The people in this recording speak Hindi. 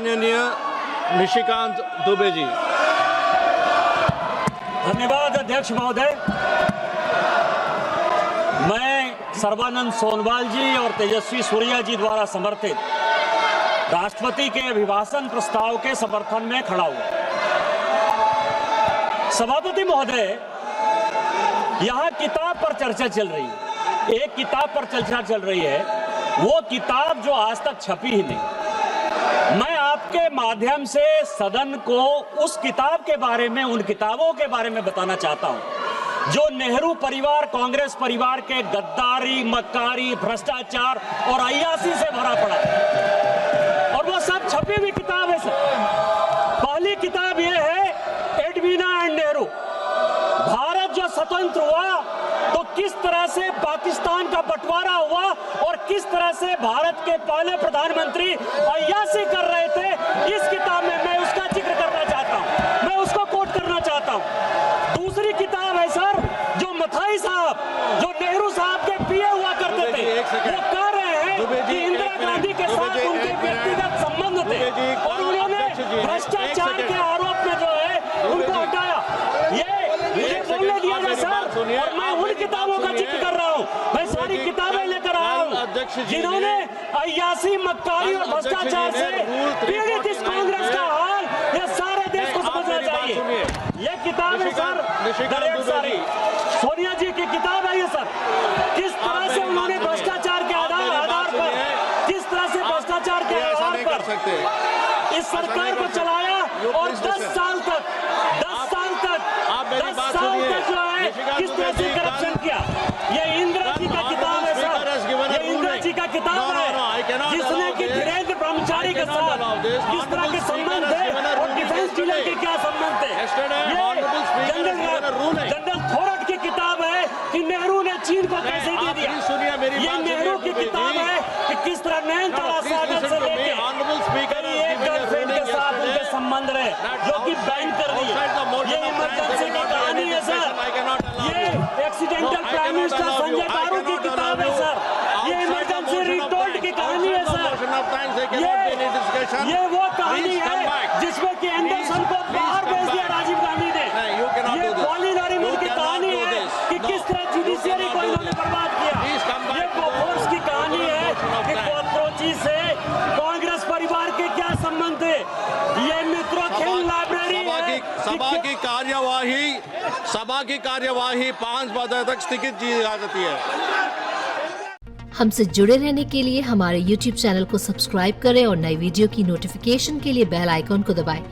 माननीय निशिकांत दुबे जी। धन्यवाद अध्यक्ष महोदय। मैं सर्बानंद सोनवाल जी और तेजस्वी सूर्या जी द्वारा समर्थित राष्ट्रपति के अभिभाषण प्रस्ताव के समर्थन में खड़ा हुआ। सभापति महोदय, यहाँ किताब पर चर्चा चल रही है। एक किताब पर चर्चा चल रही है, वो किताब जो आज तक छपी ही नहीं। मैं आपके माध्यम से सदन को उस किताब के बारे में, उन किताबों के बारे में बताना चाहता हूं जो नेहरू परिवार, कांग्रेस परिवार के गद्दारी, मक्कारी, भ्रष्टाचार और अय्यासी से भरा पड़ा है। और वो सब छपी हुई किताब है सर। पहली किताब ये है एडवीना एंड नेहरू। भारत जो स्वतंत्र हुआ तो किस तरह से पाकिस्तान का बंटवारा हुआ और किस तरह से भारत के पहले प्रधानमंत्री अय्यासी कर रहे थे, इस किताब में मैं उसका जिक्र करना चाहता हूं। मैं उसको कोट करना चाहता हूं। दूसरी किताब है सर, जो मथाई साहब, जो नेहरू साहब के पीए हुआ करते थे, वो कह रहे हैं कि इंदिरा गांधी के साथ उनके व्यक्तिगत संबंध थे और उन्होंने भ्रष्टाचार के आरोप में जो है उनको हटाया। ये बोलने दिया जाए सर। और मैं उन किताबों का जिक्र कर रहा हूँ। मैं सारी किताबें लेकर आया हूँ जिन्होंने अय्यासी, मक्कारी और भ्रष्टाचार से पीड़ित इस कांग्रेस का हाल ये सारे देश को समझना चाहिए। ये किताब है सर, डायरेक्ट सारी सोनिया जी की किताब है ये सर। किस तरह से उन्होंने भ्रष्टाचार के आधार पर, किस तरह से भ्रष्टाचार के आधार पर इस सरकार को चलाया और 10 साल तक जो है किस तरह से करप्शन किया। ये इंदिरा जी का किताब है सर। ये इंदिरा जी का किताब है जिसने कि धीरेन्द्र ब्रह्मचारी के साथ किस तरह के संबंध थे और डिफेंस डीलर के क्या संबंध थे। ये जनरल थोरट की किताब है कि नेहरू ने चीन को कैसे दे दिया। ये नेहरू की किताब है कि किस तरह नयनतारा सागर से लेकर एक गर्लफ्रेंड के साथ उनके संबंध रहे जो कि बैन कर दी। ये इमरजेंसी की कहानी है सर। ये एक्सीडेंटल प्राइम मिनिस्टर संजय बारू की किताब है सर। ये इमरजेंसी रिटोल्ड की कहानी है सर। ये वो कहानी है जिसमें कि एंडरसन को बाहर भेज दिया राजीव गांधी ने। ये कॉलिन नरीमन की कहानी है कि किस तरह जुडिशियरी को इन्होंने बर्बाद किया। ये बोफोर्स की कहानी है कि कॉकरोची से कांग्रेस परिवार के क्या संबंध थे। ये मित्रों खेल लाइब्रेरी सभा की कार्यवाही 5 बजे तक स्थगित की जा सकती है। हमसे जुड़े रहने के लिए हमारे YouTube चैनल को सब्सक्राइब करें और नई वीडियो की नोटिफिकेशन के लिए बेल आइकॉन को दबाएं।